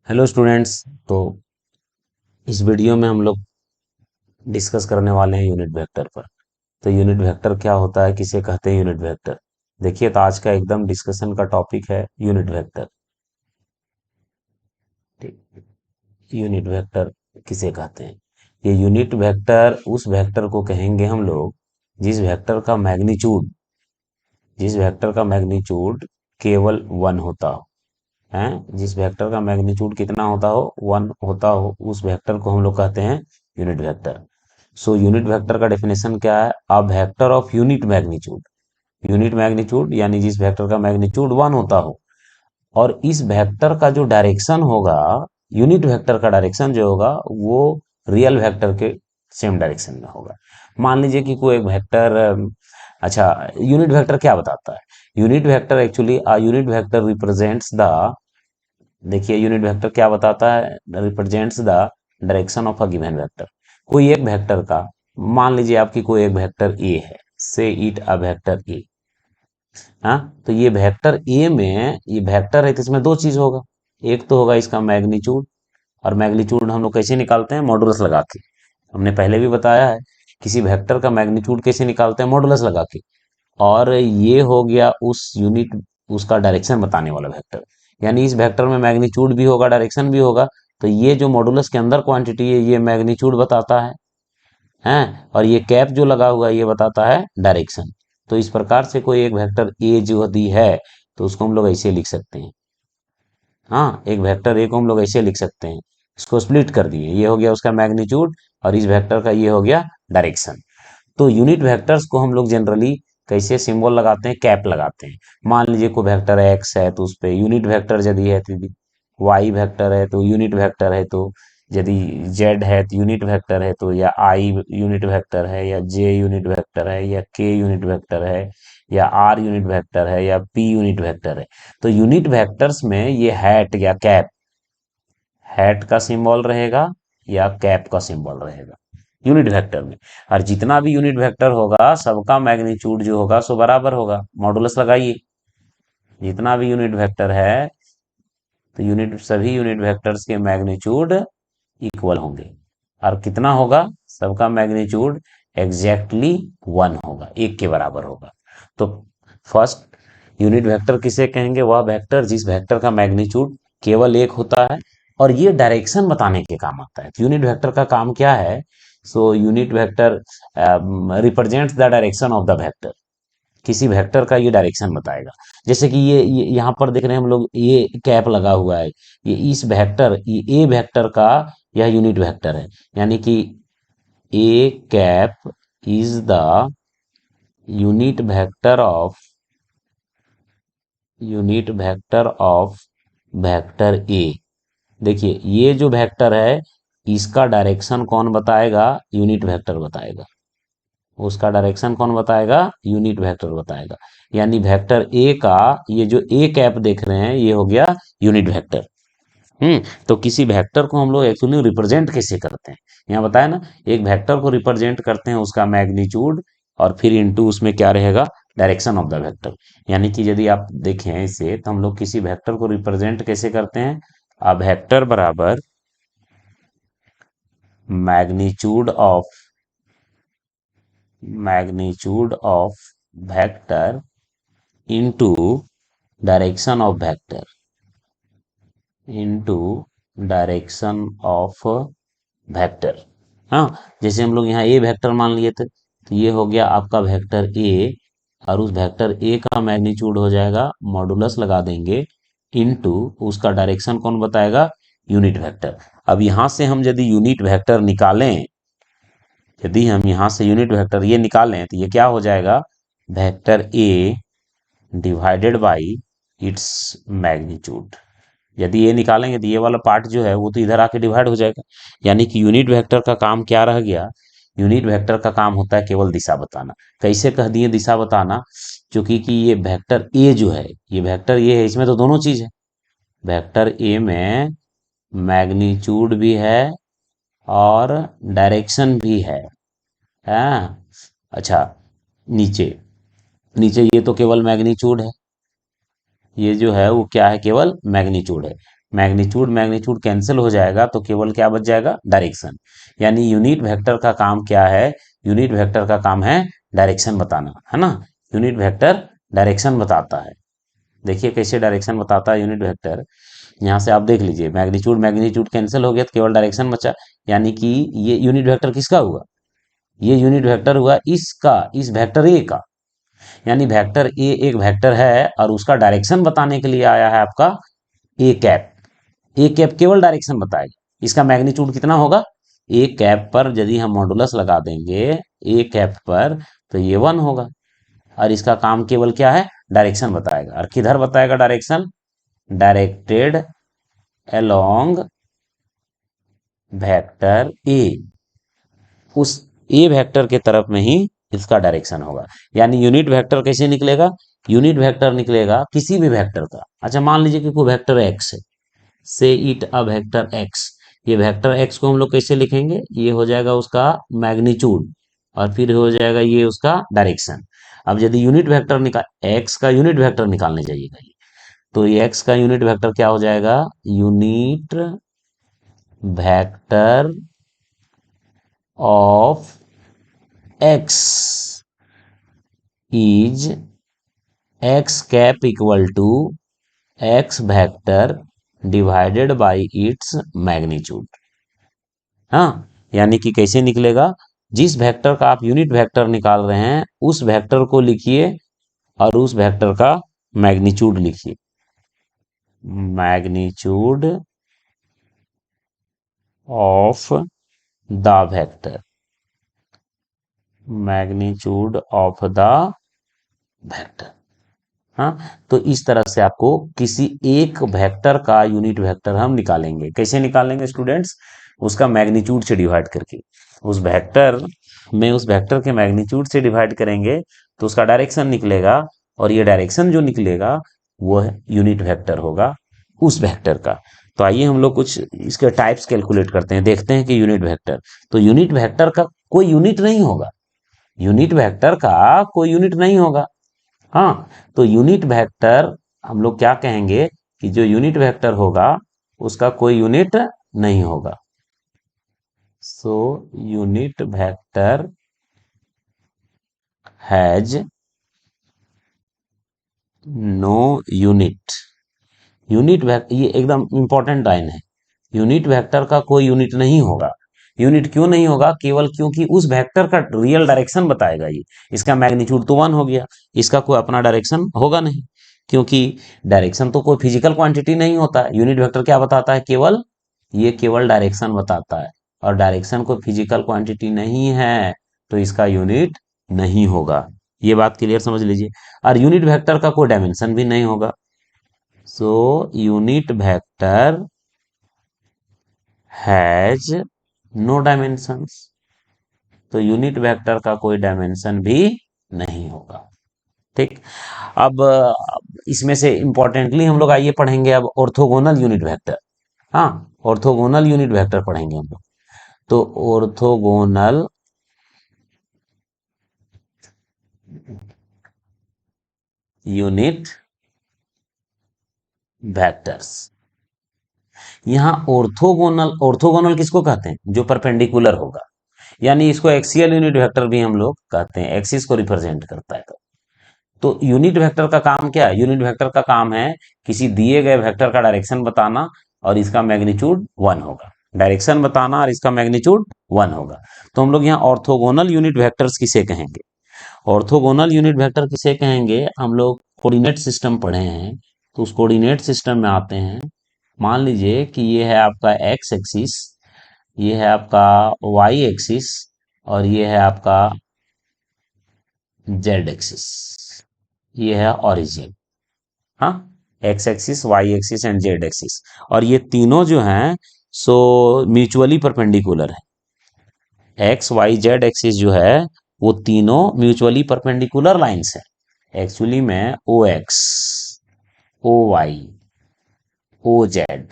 Hello students. तो इस video में हम लोग डिस्कस करने वाले हैं यूनिट वेक्टर पर। तो यूनिट वेक्टर क्या होता है, किसे कहते हैं यूनिट वेक्टर। देखिए, तो आज का एकदम डिस्कशन का टॉपिक है यूनिट वेक्टर। ठीक। यूनिट वेक्टर किसे कहते हैं। ये यूनिट वेक्टर उस वेक्टर को कहेंगे हम लोग जिस वेक्टर का मैग्नीट्यूड जिस वेक्टर का मैग्नीट्यूड केवल वन होता हो। हैं, जिस वेक्टर का मैग्नीट्यूड कितना होता हो, वन होता हो, उस वेक्टर को हम लोग कहते हैं यूनिट वेक्टर। सो यूनिट वेक्टर का डेफिनेशन क्या है, a vector of unit magnitude. Unit magnitude यानी जिस वेक्टर का मैग्नीट्यूड वन होता हो, और इस वेक्टर का जो डायरेक्शन होगा, यूनिट वेक्टर का डायरेक्शन जो होगा वो रियल वेक्टर के सेम डायरेक्शन में होगा। मान लीजिए कि कोई एक वेक्टर, अच्छा, यूनिट वेक्टर क्या बताता है। Unit vector actually, unit vector represents the, देखिए यूनिट वेक्टर क्या बताता है, represents the direction of a given vector. कोई एक वेक्टर का, मान लीजिए आपकी कोई एक वेक्टर ए है, से इट अ वेक्टर ए। हाँ, तो ये वेक्टर ए में, ये वेक्टर है तो इसमें दो चीज होगा। एक तो होगा इसका मैग्नीट्यूड, और मैग्नीट्यूड हम लोग कैसे निकालते हैं, मॉडुलस लगा के। हमने पहले भी बताया है, किसी वेक्टर का मैग्नीट्यूड कैसे निकालते हैं, मॉडुलस लगा के। और ये हो गया उस यूनिट, उसका डायरेक्शन बताने वाला वेक्टर। यानी इस वेक्टर में मैग्नीट्यूड भी होगा, डायरेक्शन भी होगा। तो ये जो मॉडुलस के अंदर क्वांटिटी है, ये मैग्नीट्यूड बताता है, और ये कैप जो लगा हुआ है ये बताता है डायरेक्शन। तो इस प्रकार से कोई एक वेक्टर ए जो दी है, तो उसको हम लोग ऐसे लिख सकते हैं। हाँ, एक वेक्टर ए को हम लोग ऐसे लिख सकते हैं, इसको स्प्लिट कर दिए, ये हो गया उसका मैग्नीट्यूड, और इस वेक्टर का ये हो गया डायरेक्शन। तो यूनिट वेक्टर्स को हम लोग जनरली कैसे सिंबल लगाते हैं, कैप लगाते हैं। मान लीजिए कोई वेक्टर एक्स है तो उस पे यूनिट वेक्टर यदि है तो, वाई वेक्टर है तो यूनिट वेक्टर है तो, यदि जेड है तो यूनिट वेक्टर है तो, या आई यूनिट वेक्टर है, या जे यूनिट वेक्टर है, या के यूनिट वेक्टर है, या आर यूनिट वेक्टर है, या पी यूनिट वेक्टर है। तो यूनिट वेक्टर्स में ये हैट या कैप, हैट का सिंबल रहेगा या कैप का सिंबल रहेगा यूनिट वेक्टर में। और जितना भी यूनिट वेक्टर होगा सबका मैग्नीट्यूड जो होगा सो बराबर होगा, मॉडुलस लगाइए। जितना भी यूनिट वेक्टर है, तो यूनिट, सभी यूनिट वेक्टर्स के मैग्नीट्यूड इक्वल होंगे। और कितना होगा, सबका मैग्नीट्यूड एग्जैक्टली वन होगा, एक के बराबर होगा। तो फर्स्ट यूनिट वेक्टर किसे कहेंगे, वह वेक्टर जिस वेक्टर का मैग्नीट्यूड केवल एक होता है, और ये डायरेक्शन बताने के काम आता है। तो यूनिट वेक्टर का काम क्या है, सो unit vector represents the direction of the vector. किसी वेक्टर का ये डायरेक्शन बताएगा। जैसे कि ये यहाँ पर देख रहे हैं हम लोग, ये कैप लगा हुआ है, ये इस वेक्टर, ये ए वेक्टर का यह यूनिट वेक्टर है। यानी कि A cap is the unit vector of, unit vector of vector A. देखिए ये जो वेक्टर है, इसका डायरेक्शन कौन बताएगा, यूनिट वेक्टर बताएगा। उसका डायरेक्शन कौन बताएगा, यूनिट वेक्टर बताएगा। यानी वेक्टर ए का, ये जो ए कैप देख रहे हैं ये हो गया यूनिट वेक्टर। तो किसी वेक्टर को हम लोग एक्चुअली रिप्रेजेंट कैसे करते हैं, यहाँ बताया ना। एक वेक्टर को रिप्रेजेंट करते हैं उसका मैग्नीट्यूड, और फिर इनटू उसमें क्या रहेगा, डायरेक्शन ऑफ द वेक्टर। यानी कि यदि आप देखें इसे, तो हम लोग किसी वेक्टर को रिप्रेजेंट कैसे करते हैं, अब वेक्टर बराबर magnitude of, magnitude of vector into direction of vector, into direction of vector. हाँ, जैसे हम लोग यहाँ ए वेक्टर मान लिए थे, तो ये हो गया आपका वेक्टर ए, और उस वेक्टर ए का मैग्नीट्यूड हो जाएगा, मॉडुलस लगा देंगे, इनटू उसका डायरेक्शन कौन बताएगा, यूनिट वेक्टर। अब यहाँ से हम यदि यूनिट वेक्टर निकालें, यदि हम यहाँ से यूनिट वेक्टर ये निकालें, तो ये क्या हो जाएगा, vector A divided by its magnitude. यदि ये निकालेंगे तो ये वाला पार्ट जो है वो तो इधर आके डिवाइड हो जाएगा। यानी कि यूनिट वेक्टर का काम क्या रह गया, यूनिट वेक्टर का काम होता है केवल दिशा बताना। कैसे कह दिए दिशा बताना, क्योंकि कि ये वेक्टर ए जो है, ये वेक्टर ए है, इसमें तो दोनों चीज है। वेक्टर ए में मैग्नीट्यूड भी है और डायरेक्शन भी है। हाँ, अच्छा, नीचे, नीचे ये तो केवल मैग्नीट्यूड है, ये जो है वो क्या है, केवल मैग्नीट्यूड है। मैग्नीट्यूड मैग्नीट्यूड कैंसिल हो जाएगा तो केवल क्या बच जाएगा, डायरेक्शन। यानी यूनिट वेक्टर का काम क्या है, यूनिट वेक्टर का काम है डायरेक्शन बताना, है ना। यूनिट वेक्टर डायरेक्शन बताता है। देखिए कैसे डायरेक्शन बताता है यूनिट वेक्टर। यहाँ से आप देख लीजिए, मैग्नीट्यूड मैग्नीट्यूड कैंसिल हो गया तो केवल डायरेक्शन बचा। यानी कि ये यूनिट वेक्टर किसका हुआ, ये यूनिट वेक्टर हुआ इसका, इस वेक्टर ए का। यानी वेक्टर ए एक वेक्टर है और उसका डायरेक्शन बताने के लिए आया है आपका ए कैप। ए कैप केवल डायरेक्शन बताएगा। इसका मैग्नीट्यूड कितना होगा, ए कैप पर यदि हम मॉडुलस लगा देंगे ए कैप पर, तो ये 1 होगा। और इसका काम केवल क्या है, डायरेक्शन बताएगा। और किधर बताएगा direction, directed along vector A, उस ए वेक्टर के तरफ में ही इसका डायरेक्शन होगा। यानी यूनिट वेक्टर कैसे निकलेगा, यूनिट वेक्टर निकलेगा किसी भी वेक्टर का। अच्छा मान लीजिए कि कोई वेक्टर एक्स है, से इट अ वेक्टर एक्स। ये वेक्टर एक्स को हम लोग कैसे लिखेंगे, ये हो जाएगा उसका मैग्नीट्यूड और फिर हो जाएगा ये उसका डायरेक्शन। अब यदि यूनिट वेक्टर निकाल, एक्स का यूनिट वेक्टर निकालने जाइएगा ये, तो ये एक्स का यूनिट वेक्टर क्या हो जाएगा, unit vector of X is X cap equal to X vector divided by its magnitude. हाँ, यानी कि कैसे निकलेगा, जिस वेक्टर का आप यूनिट वेक्टर निकाल रहे हैं उस वेक्टर को लिखिए और उस वेक्टर का मैग्नीट्यूड लिखिए। Magnitude of the vector, magnitude of the vector. हाँ, तो इस तरह से आपको किसी एक वेक्टर का यूनिट वेक्टर हम निकालेंगे। कैसे निकालेंगे स्टूडेंट्स, उसका मैग्नीट्यूड से डिवाइड करके। उस वेक्टर में उस वेक्टर के मैग्नीट्यूड से डिवाइड करेंगे तो उसका डायरेक्शन निकलेगा, और ये डायरेक्शन जो निकलेगा वो यूनिट वेक्टर होगा उस वेक्टर का। तो आइए हम लोग कुछ इसके टाइप्स कैलकुलेट करते हैं, देखते हैं कि यूनिट वेक्टर, तो यूनिट वेक्टर का कोई यूनिट नहीं होगा, यूनिट वेक्टर का कोई यूनिट नहीं होगा। हाँ, तो यूनिट वेक्टर हम लोग क्या कहेंगे कि जो यूनिट वेक्टर होगा उसका कोई यूनिट नहीं होगा। So unit vector has no unit. Unit vector, ये एकदम इंपॉर्टेंट लाइन है, यूनिट वेक्टर का कोई यूनिट नहीं होगा। यूनिट क्यों नहीं होगा, केवल क्योंकि उस वेक्टर का रियल डायरेक्शन बताएगा ये। इसका मैग्नीट्यूड तो 1 हो गया, इसका कोई अपना डायरेक्शन होगा नहीं, क्योंकि डायरेक्शन तो कोई फिजिकल क्वांटिटी नहीं होता है। यूनिट वेक्टर क्या बताता है, केवल ये केवल डायरेक्शन बताता है, और डायरेक्शन कोई फिजिकल क्वांटिटी नहीं है, तो इसका यूनिट नहीं होगा। ये बात क्लियर समझ लीजिए। और यूनिट वेक्टर का कोई डायमेंशन भी नहीं होगा। So unit vector has no dimensions, तो यूनिट वेक्टर का कोई डायमेंशन भी नहीं होगा। ठीक। अब इसमें से इंपॉर्टेंटली हम लोग आइए पढ़ेंगे अब ऑर्थोगोनल यूनिट वेक्टर। हाँ, ऑर्थोगोनल यूनिट वेक्टर पढ़ेंगे हम लोग। तो ऑर्थोगोनल यूनिट वेक्टर्स, यहाँ ऑर्थोगोनल, ऑर्थोगोनल किसको कहते हैं, जो परपेंडिकुलर होगा। यानी इसको एक्सियल यूनिट वेक्टर भी हम लोग कहते हैं, एक्सिस को रिप्रेजेंट करता है। तो यूनिट वेक्टर का काम क्या है, यूनिट वेक्टर का काम है किसी दिए गए वेक्टर का डायरेक्शन बताना और इसका मैग्नीट्यूड 1 होगा। डायरेक्शन बताना और इसका मैग्नीट्यूड 1 होगा। तो हम लोग यहाँ ऑर्थोगोनल यूनिट वेक्टर्स किसे कहेंगे, ऑर्थोगोनल यूनिट वेक्टर किसे कहेंगे, हम लोग कोऑर्डिनेट सिस्टम पढ़े हैं, तो उस कोऑर्डिनेट सिस्टम में आते हैं। मान लीजिए कि ये है आपका एक्स एक्सिस, ये है आपका वाई एक्सिस, और ये है आपका जेड एक्सिस, ये है ओरिजिन। हाँ, X axis, Y axis and Z axis, और ये तीनों जो हैं सो म्यूचुअली परपेंडिकुलर है। एक्स वाई जेड एक्सिस जो है वो तीनों म्यूचुअली परपेंडिकुलर लाइंस है। एक्चुअली में O X, O Y, O Z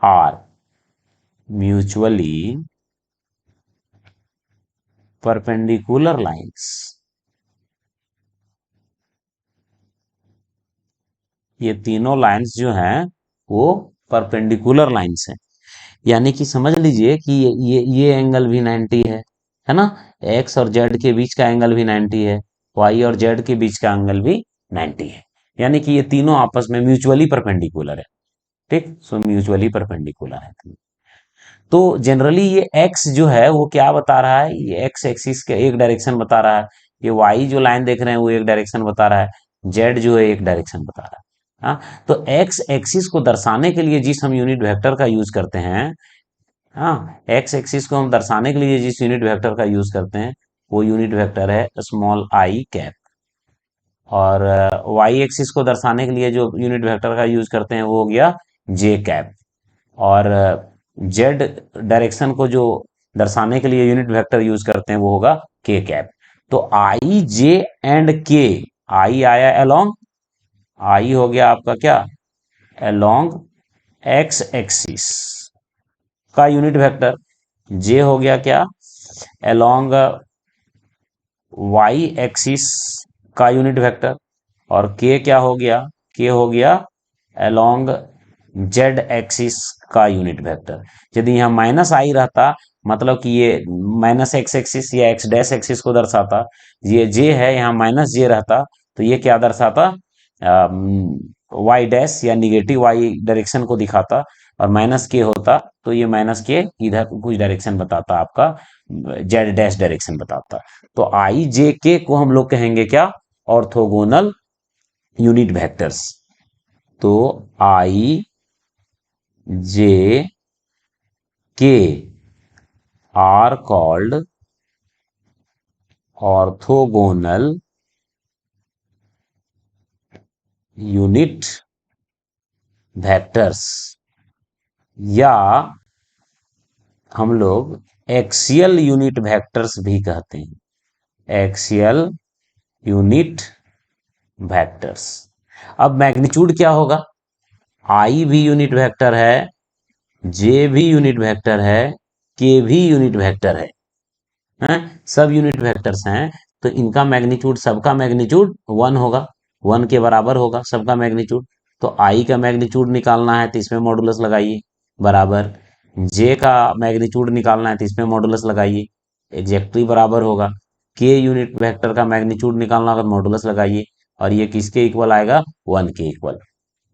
are mutually perpendicular lines. ये तीनों लाइंस जो हैं वो परपेंडिकुलर लाइंस हैं। यानी कि समझ लीजिए कि ये एंगल भी 90 है ना। एक्स और जेड के बीच का एंगल भी 90 है, वाई और जेड के बीच का एंगल भी 90 है। यानी कि ये तीनों आपस में म्यूचुअली परपेंडिकुलर है। ठीक, सो म्यूचुअली परपेंडिकुलर है। तो जनरली ये एक्स जो है वो क्या बता रहा है, ये एक्स एक्सिस के एक डायरेक्शन बता रहा है, ये वाई जो लाइन देख रहे हैं वो एक डायरेक्शन बता रहा है, जेड जो है एक डायरेक्शन बता रहा है। हाँ, तो एक्स एक्सिस को दर्शाने के लिए जिस हम यूनिट वेक्टर का यूज करते हैं, हाँ, एक्स एक्सिस को हम दर्शाने के लिए जिस यूनिट वेक्टर का यूज करते हैं वो यूनिट वेक्टर है स्मॉल आई कैप। और वाई एक्सिस को दर्शाने के लिए जो यूनिट वेक्टर का यूज करते हैं वो हो गया जे कैप। और जेड डायरेक्शन को जो दर्शाने के लिए यूनिट वेक्टर यूज करते हैं वो होगा के कैप। तो आई जे एंड के, आई आया अलोंग, आई हो गया आपका क्या, अलोंग एक्स एक्सिस का यूनिट वेक्टर, जे हो गया क्या, अलोंग वाई एक्सिस का यूनिट वेक्टर, और के क्या हो गया, के हो गया अलोंग जेड एक्सिस का यूनिट वेक्टर। यदि यहाँ माइनस आई रहता, मतलब कि ये माइनस एक्स एक्सिस या एक्स डैश एक्सिस को दर्शाता, ये जे है यहाँ माइनस जे रहता, तो ये क्या दर्शाता, वाई डैश या निगेटिव वाई डायरेक्शन को दिखाता, और माइनस के होता तो ये माइनस के इधर कुछ डायरेक्शन बताता, आपका जेड डैश डायरेक्शन बताता। तो आई जे के को हम लोग कहेंगे क्या, ऑर्थोगोनल यूनिट वेक्टर्स। तो I J K are called orthogonal unit vectors, या हम लोग एक्सियल यूनिट वेक्टर्स भी कहते हैं, एक्सियल यूनिट वेक्टर्स। अब मैग्नीट्यूड क्या होगा, आई भी यूनिट वेक्टर है, जे भी यूनिट वेक्टर है, के भी यूनिट वेक्टर है, सब यूनिट वेक्टर्स हैं। तो इनका मैग्नीट्यूड, सबका मैग्नीट्यूड 1 होगा, 1 के बराबर होगा सबका मैग्नीट्यूड। तो आई का मैग्नीट्यूड निकालना है तो इसमें मॉडुलस लगाइए, बराबर। जे का मैग्नीट्यूड निकालना है तो इसमें मॉडुलस लगाइए, एग्जैक्टली बराबर होगा। के यूनिट वेक्टर का मैग्नीट्यूड निकालना होगा, मॉडुलस लगाइए, और ये किसके इक्वल आएगा, 1 के इक्वल।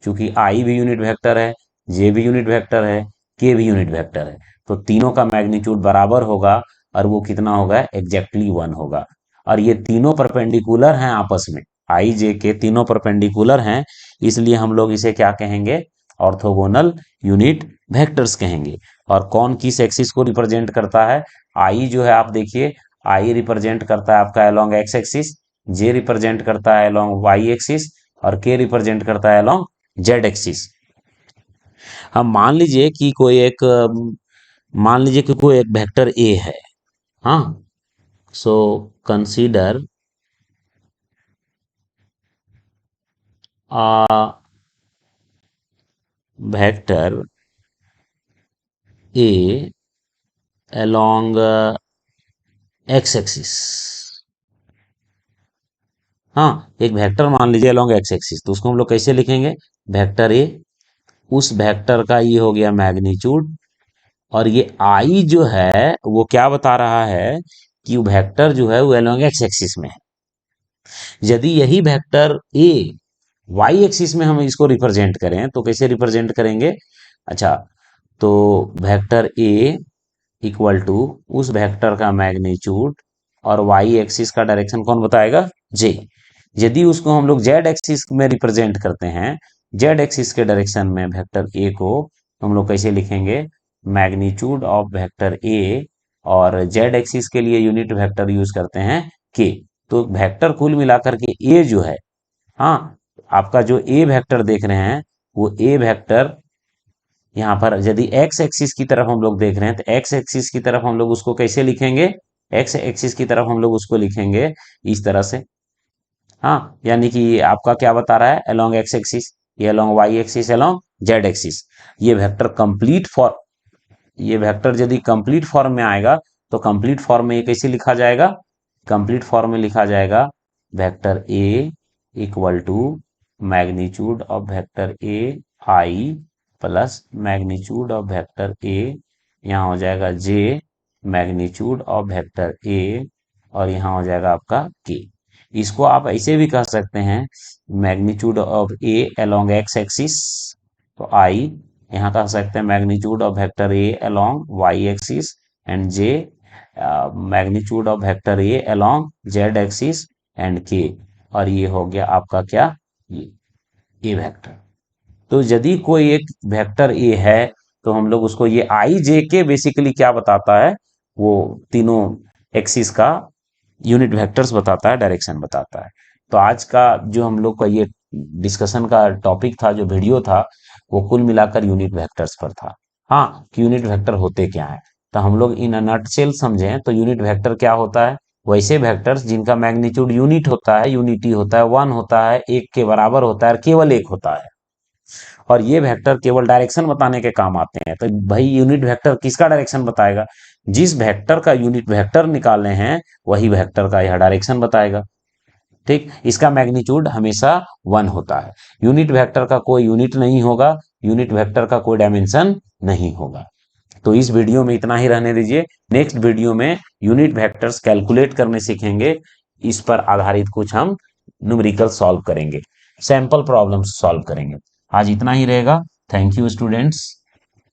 क्योंकि आई भी यूनिट वेक्टर है, जे भी यूनिट वेक्टर है, के भी यूनिट वेक्टर है, तो तीनों का मैग्नीट्यूड बराबर होगा, और वो कितना होगा, एग्जैक्टली 1 होगा। और ये तीनों परपेंडिकुलर हैं आपस में, आई जे के तीनों परपेंडिकुलर हैं, इसलिए हम लोग इसे क्या कहेंगे, ऑर्थोगोनल यूनिट वेक्टर्स कहेंगे। और कौन किस एक्सिस को रिप्रेजेंट करता है, आई जो है आप देखिए, आई रिप्रेजेंट करता है आपका अलोंग एक्स एक्सिस, जे रिप्रेजेंट करता है अलोंग वाई एक्सिस, और के रिप्रेजेंट करता है अलोंग जेड एक्सिस। हम मान लीजिए कि कोई एक वेक्टर ए है, हाँ। So consider a vector A along x axis, हाँ, एक वेक्टर मान लीजिए along x एक्सिस, तो उसको हम लोग कैसे लिखेंगे, वेक्टर ए, उस वेक्टर का ये हो गया मैग्नीट्यूड, और ये आई जो है वो क्या बता रहा है कि वेक्टर जो है वो along x एक्सिस में है। यदि यही वेक्टर ए वाई एक्सिस में हम इसको रिप्रेजेंट करें तो कैसे रिप्रेजेंट करेंगे, अच्छा, तो वेक्टर ए इक्वल टू उस वेक्टर का मैग्नीट्यूड, और वाई एक्सिस का डायरेक्शन कौन बताएगा, जे। यदि उसको हम लोग जेड एक्सिस में रिप्रेजेंट करते हैं, जेड एक्सिस के डायरेक्शन में वेक्टर ए को हम लोग कैसे लिखेंगे, मैग्नीट्यूड ऑफ वेक्टर ए, और जेड एक्सिस के लिए यूनिट वेक्टर यूज करते हैं के। तो वेक्टर कुल मिलाकर के ए जो है, हाँ, आपका जो ए वेक्टर देख रहे हैं वो ए वेक्टर, यहाँ पर यदि एक्स एक्सिस की तरफ हम लोग देख रहे हैं तो एक्स एक्सिस की तरफ हम लोग उसको कैसे लिखेंगे, एक्स एक्सिस की तरफ हम लोग उसको लिखेंगे इस तरह से, हाँ। यानी कि ये आपका क्या बता रहा है, अलोंग एक्स एक्सिस, ये along Y axis, along Z axis. ये वेक्टर कंप्लीट फॉर ये वेक्टर यदि कंप्लीट फॉर्म में आएगा तो कंप्लीट फॉर्म में ये कैसे लिखा जाएगा, कंप्लीट फॉर्म में लिखा जाएगा vector A equal to magnitude of vector A I plus magnitude of vector A, यहाँ हो जाएगा J magnitude of vector A, और यहाँ हो जाएगा आपका के। इसको आप ऐसे भी कह सकते हैं magnitude of A along X axis, तो आई, यहाँ कह सकते हैं magnitude of vector A along Y axis, and J magnitude of vector A along Z axis, and K, और ये हो गया आपका क्या, ये ए वेक्टर। तो यदि कोई एक वेक्टर ए है तो हम लोग उसको ये आई जे के बेसिकली क्या बताता है, वो तीनों एक्सिस का यूनिट वेक्टर्स बताता है, डायरेक्शन बताता है। तो आज का जो हम लोग का ये डिस्कशन का टॉपिक था, जो वीडियो था, वो कुल मिलाकर यूनिट वेक्टर्स पर था। हाँ, कि यूनिट वेक्टर होते क्या है, तो हम लोग इन नटशेल समझें तो यूनिट वेक्टर क्या होता है, वैसे वेक्टर्स जिनका मैग्नीट्यूड यूनिट होता है, यूनिटी होता है, वन होता है, एक के बराबर होता है, और केवल एक होता है, और ये वेक्टर केवल डायरेक्शन बताने के काम आते हैं। तो भाई यूनिट वेक्टर किसका डायरेक्शन बताएगा, जिस वेक्टर का यूनिट वेक्टर निकालने हैं वही वेक्टर का यह डायरेक्शन बताएगा। ठीक, इसका मैग्नीट्यूड हमेशा वन होता है। यूनिट वेक्टर का कोई यूनिट नहीं होगा, यूनिट वेक्टर का कोई डायमेंशन नहीं होगा। तो इस वीडियो में इतना ही रहने दीजिए। नेक्स्ट वीडियो में यूनिट वेक्टर्स कैलकुलेट करने सीखेंगे, इस पर आधारित कुछ हम न्यूमेरिकल सॉल्व करेंगे, सैंपल प्रॉब्लम्स सॉल्व करेंगे। आज इतना ही रहेगा। Thank you students.